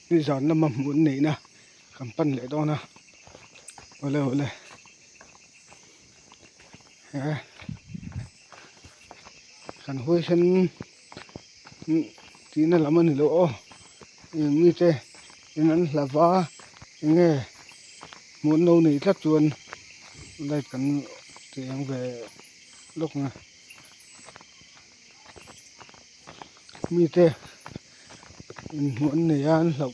นี่สอนนำมาหมุนนี่นะกำปั้นเลยต้องนะเอาเลยขันห้วยฉันทีนั่นละมันนี่โอ้มีแต่นั้นละว่าไงหมุนเอานี่ทักจวนได้กันเสียงvề lúcนะมีแต่หมุนนี่อันเรา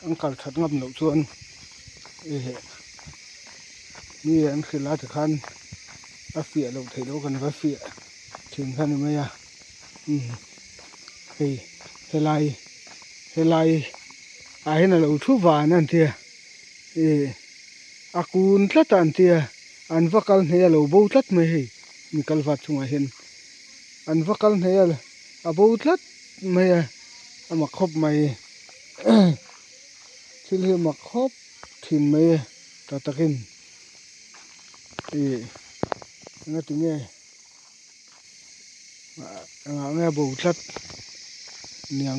อังกัดขัดงับหนูชวนมีอันคือลาตะคันเฟียเราถ่ายรูปกันเฟียถึงขั้นไหมเฮลัยให้น่ะเราทุบวานั่นเถอะอากูนทลัดอันเถอะอันวักกันเฮียเราบูทลัดไม่ให้มีกัลวัดช่วยเห็นอันวักกันเฮียบูทลัดไม่มาคบไม่ที่เรียกมาคบถิ่นไม่ตะกินงั้นถึงไงบูทลัดเนียง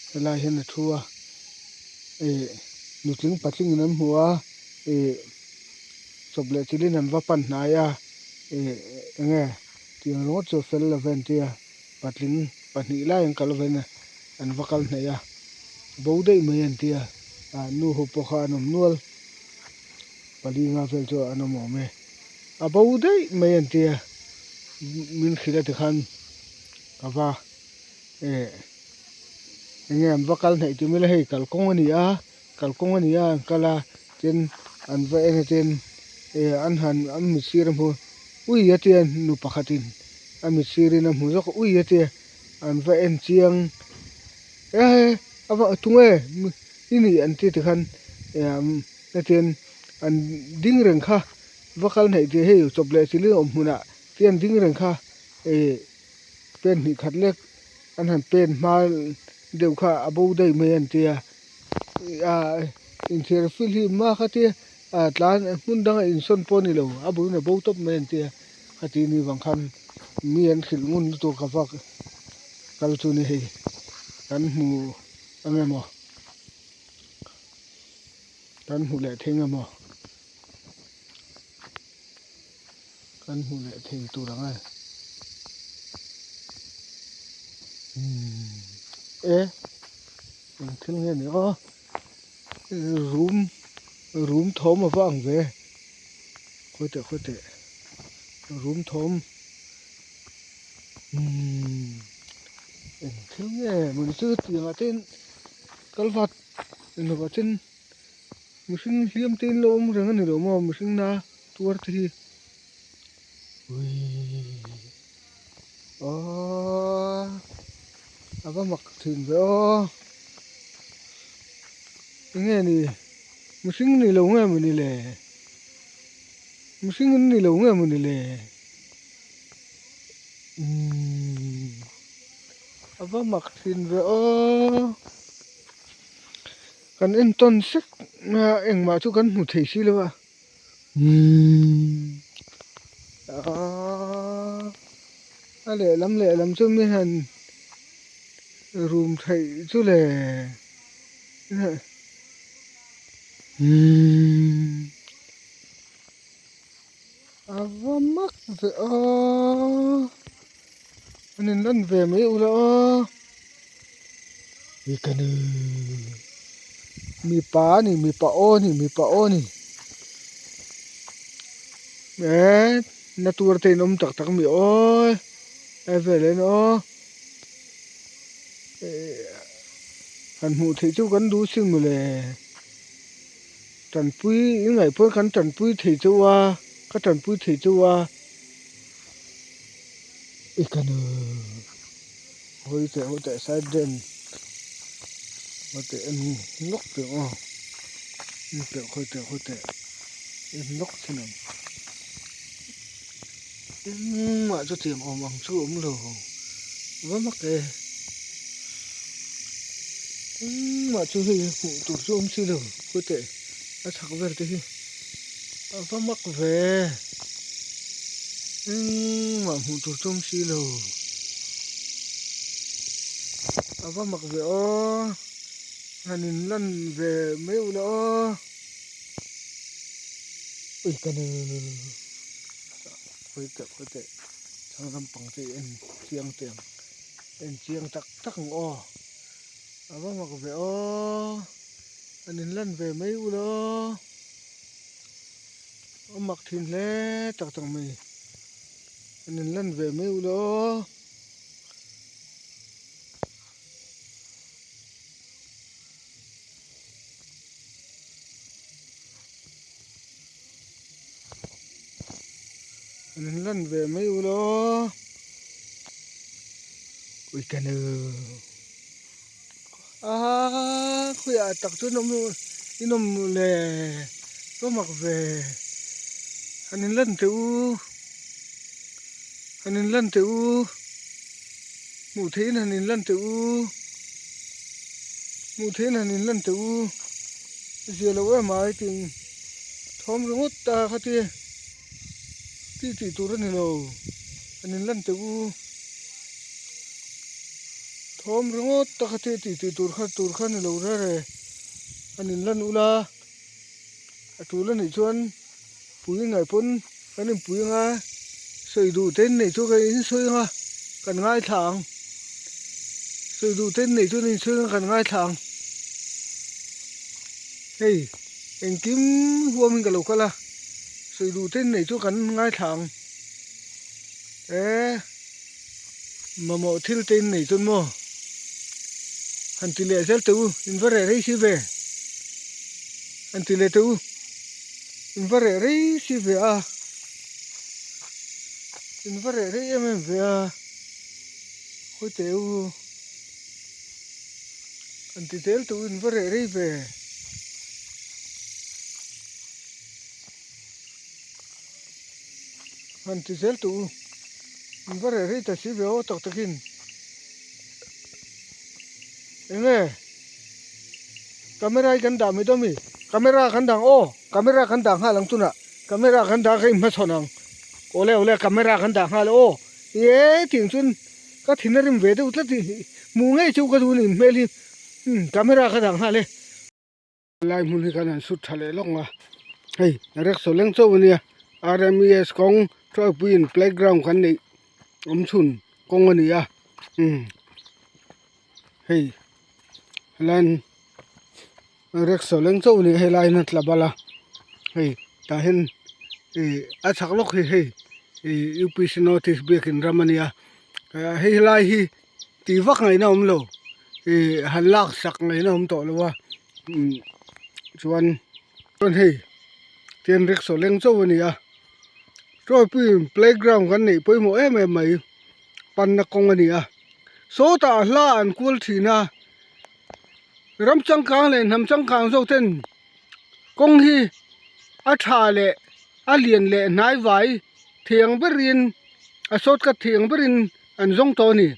เวลาเห็นทัวหนูถึงปัจจุบันนั้นหัวสบเลยที่นี่นั่นว่าปัญหาไงที่รถจะเฟลละเวนที่ปัจจุบันปัจจุบันยังกัลเวนอันว่ากัลเนี่ยบูได้ไม่ยันที่นูหุบข้านุ่มนวลปลีงาเฟลจะอันนั้นมองไหมบูได้ไม่ยันที่มินขีดที่ขันกับว่าไงว่ากัลเนี่ยจะไม่เลยกัลกงวันนี้กัลเจนอันว่าเจนอันหันอันมิซีรำหัวอุ้ยยัดเตียนนูปะขัดินอันมิซีรินำหัวก็อุ้ยยัดเตียอันว่าเจียงว่าตุ้งนี่อันที่ที่ขันยัดเตียนอันดิ้งเรื่องค่ะว่ากัลเนี่ยจะให้จบเลยสิเรื่องหัวน่ะเตียนดิ้งเรื่องค่ะเป็นหิขัดเล็กอันหันเป็นมาเดี๋ยวค่ะบูได้ไม่ยันเตียอินเทอร์ฟิลมาค่ะที่ตลาดมุ่งดังอินส่วนปนี่เราบูเนี่ยบูตบไม่ยันเตียค่ะที่นี่บางคำมีอันขิลมุ่งตัวกับว่ากัลตุนี่ให้กันหูอะไรมั้งกันหูแหล่เทงมั้งกันหูแหล่เทงตัวหลังถึงเงี้ยนี่รูมทอมมาฟังเว้ยค่อยเตะรูมทอมถึงเงี้ยมันซื้อตีมาเต้นกัลฟัดหนูก็เต้นมุสิงเลี้ยมเต้นลมเรื่องนี้เรามามุสิงนะตัวที่ว่ามักถึงเว้ยไงนี่มุสิงนี่เราไงมันนี่แหละมุสิงนี่เราไงมันนี่แหละว่ามักถึงเว้ยกันต้นสักมาทุกกันหูถี่สิเลยวะอะไรลำจุ่มไม่หันรูมไทยจุเลยว่ามักเว้ยอันนี้นั่นเว้ยไม่รู้ละอีกันมีปลานี่มีปลาโอ้นี่นาตัวเตนตักมีโอ้ยเวลเนาะหันหูที่จุกันดูซึ่งมาเลยตันปุ้ยยังไงเพื่อนกันตันปุ้ยที่จัวก็ตันปุ้ยที่จัวอีกันโอ้ยแต่สายเด่นแต่นกเต๋อแต่ค่อยแต่นกสินะมาจะเตรียมออกมังสู้เลยว่ามักเลยมาจะให้หูตัวส้มสิเลยค่อยแต่ชักเวรที่ว่ามักเวมาหูตัวส้มสิเลย ava mak ve o hanin lan ve meu lo ui kan Pwede sang rampang te en chiang tiang en chiang tak o ava mak ve o hanin lan ve meu lo mak thin le tak mai hanin lan ve meu lo hanin lan ve meu lo ui kan khuya tak chu inom le to mak ve hanin lan te u mu thein hanin lan te u je lo wa mai ting thom rungot ta khati ti turan lo hanin lan te u thom rungot ta khati ti tur khan lo re hanin lan ula atulan ni chuan pui ngai pon kanin pui nga soi du ten nei chu kai in soi nga kan ngai thang soi du ten nei chu ni soi kan ngai thang hey en kim huamin ka lo kala soi du ten nei chu kan ngai thang mamo thil ten nei chun mo han ti le sel tu in vare rei si ve han ti le tu in vare rei si ve a in vare rei em ve a khoi teu han ti tel tu in vare rei ve han ti tel tu in vare rei ta si ve o tak takin enge camera kan da mi do mi camera kan dang o camera kan dang ha lang tuna camera kan da kai ma chonang ole camera kan dang ha o ting chun ka thinarim ve de utlati mu ngai chu ka du ni meli camera ka dang ha le lai mun kan an sut thale longa hei rek so leng cho nia RMES kong tro puin playground kan nei chun kong ani a hei lan rek so leng cho ni helai na tlabala hei ta hen a chak lok hei UPC notice back in Romania hei lai hi ti vak ngai na lo han lak sak ngai na to lo wa chuan hei ten rek so leng cho ni a tro pi playground kan nei poimo em mai pan na kong ani a so ta hla an kul thina ram changkang le nam changkang zo ten kong hi a tha le a lian le nai vai thiang berin a sot ka thiang berin an zong to ni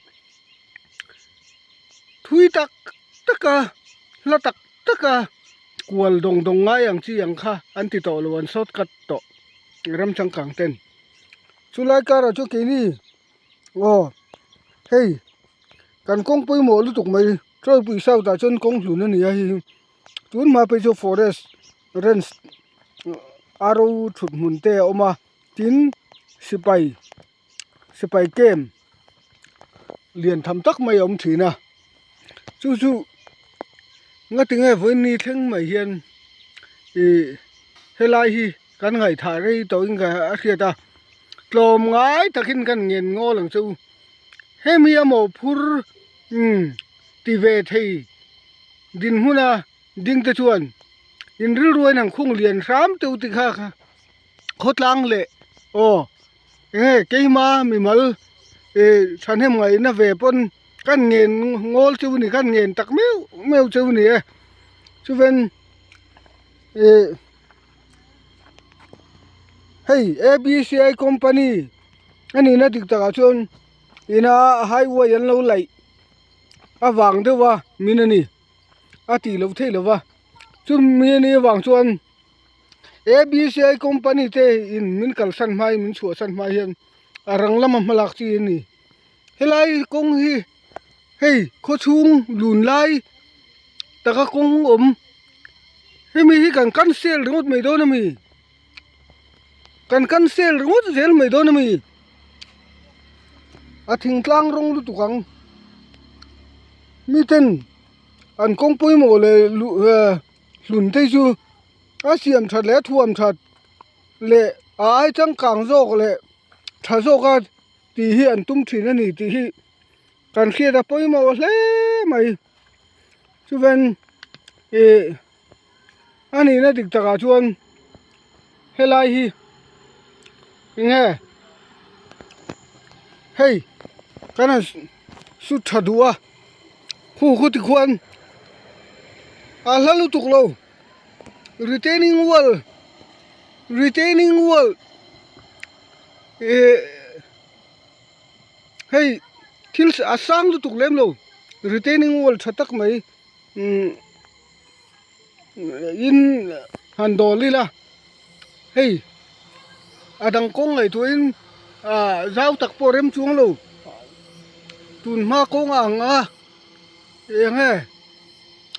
thui tak taka la tak taka kwal dong ngai ang chi ang kha an ti to lo an sot kat to ram changkang ten chulai kara chu ke ni hei kan kong pui mo lu tuk mai troi pui sau ta chon kong hlu na ni a hi tun ma pe chu forest range aro thut mun te oma tin sipai kem lian tham tak mai om thina chu nga tinga voi ni thleng mai hian helai hi kan ngai tha rei to inga a khiata tlom ngai takin kan ngen ngo lang chu hemi amo phur ti ve thei din huna ding te chuan in ril ruai nang khung lian ram tu ti kha khotlang le keima mi mal than hem ngai na ve pon kan ngen ngol chu ni kan ngen tak meu chu ni chu ven hey ABCI company ani na dik ta chon ina highway an lo lai awang de wa minani ati lo thei lo wa chu mini wang chuan ABCI company te in min kal san mai min chu san mai hian arang lam malak chi ni helai kong hi เฮ้ยโคชุงหลุนไลตะกะกงอมเฮ้ยมีกันเซลรงดไม่โดนมีกันเซลรงดเซลไม่โดนมีอาทิงกลางรงลุตุกังมีเต็นอันกงปุยโมเลยหลุนเตจูอาเสียมชัดและท่วมชัดเละอายจังกลางโซกเละถ้าโซกตีฮีอันตุ้มถีนั่นนี่ตีฮีกันเคลียร์ปุยโมเลยไม่ชวนอันนี้นะติกตะกาชวนเฮลายฮียังไงเฮ้ยกันสุดชัดดัวคู่ติควรlalu tu kalau retaining wall hey til asang tu lem lo retaining wall chatak mai in handoli la hey adang kong ngai tu in zau tak porem chuang lo tun ma kong anga yang he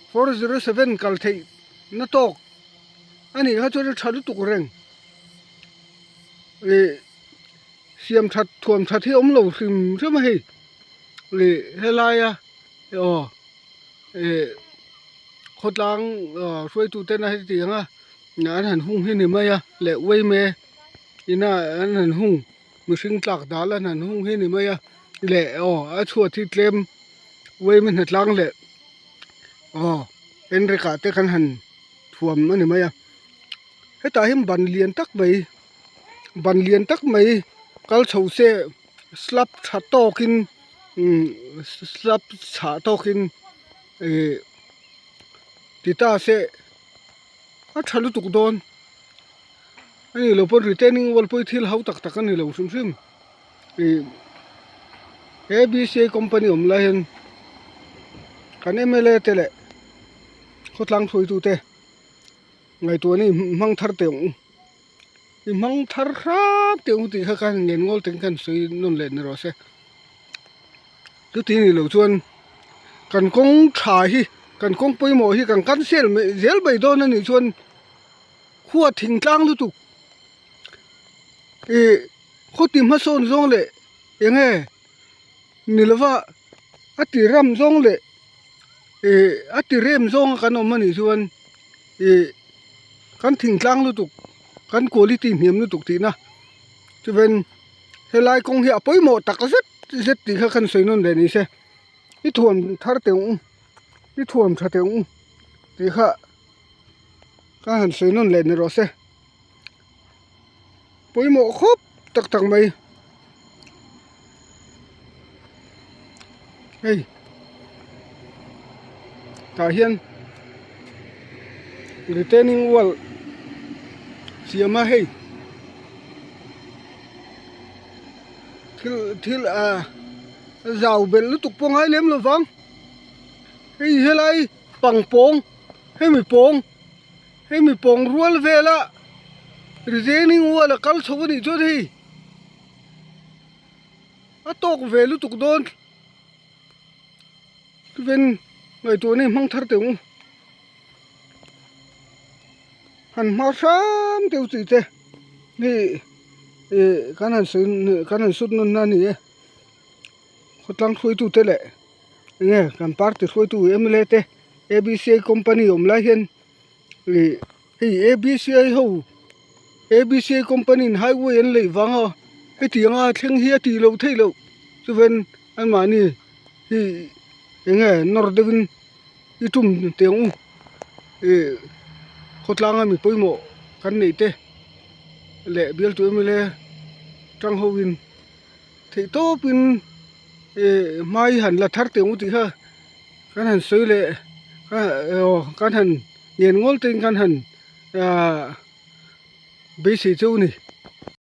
407 kal thei na tok ani ha chu thalu tuk reng le siam that thuam that hi om lo sim chama hi le helaya khotlang soi tu ten a ti nga nan han hung hi ni ma ya le wei me ina an han hung musing tlak dal an han hung hi ni ma ya le a chua thi tlem wei min hatlang leเป็นระกาเตกันหันท่วมอันนี้มั้ยให้ตาหิมบันเลียนตักไหมกัลเฉาเสสลับชาโตกินติตาเสอัชลุตุกโดนอันนี้เราเป็นรีเทนนิ่งวอลไปที่เขาตักกันนี่เราซึมABC company อมลายเห็นกันเอเมเลเตเลเขาตั้งสวยตัวเตะไงตัวนี้มั่งทาร์เตียงมั่งทาร์ครับเตียงที่เขาการเงินงอลถึงกันสวยนุ่นเล่นนี่รอเสตัวที่นี่เราชวนกันกงชายกันกงปุยหมอที่กันเซลไปโดนนั่นนี่ชวนขั้วทิ้งกลางตุกเขาติมฮัสโซนซงเลยยังไงนี่ละว่าอัติรำซงเลยอัติเริ่มซงกันออกมานี่ชวนกันทิ้งกลางลุตุกกันโกลิตีเหียมลุตุกทีนะจะเป็นเฮลัยกงเหียปุยหมอตักกระเซ็ตตีเขากันสวยนั่นเลยนี่เช่นี่ถ่วมทาร์เตียงนี่ถ่วมชาเตียงตีเขากันสวยนั่นเลยนี่รอเช่ปุยหมอครบตักไปเฮ้ยตาเฮียน retaining wall เสียมาให้ทิลเจ้าเบลลุตุกปงให้เลี้ยมหรือฟังให้เฮลัยปังปงให้มีปงรัวลเวล่ะ retaining wall กัลชวนี่จุดที่ตกเวลุตุกโดนเป็นไงตัวนี้มั่งทาร์เตียงหันมาซ้ำเตียวสิเตนี่กันหันสุดนั่นนี่เขาตั้งสวยตัวเตะเลยเนี่ยกันพาร์ทสวยตัวเเลเต ABC company อมลายเห็นABC company ให้เว้นเลยฟังให้ตีงาเชิงเฮียตีเราเที่ยวจะเป็นอันมานี่ยังไงนอร์ดวินอีทุ่มเตียงเขาตั้งมีปุยโมกันนี่เตะเละเบียลตัวมีเลยจังฮวินที่โตเป็นไม่หันละทัดเตียงอุติฮะกันหันสวยเลยกันหันเงินงอลติงกันหันเบสิเจ้านี่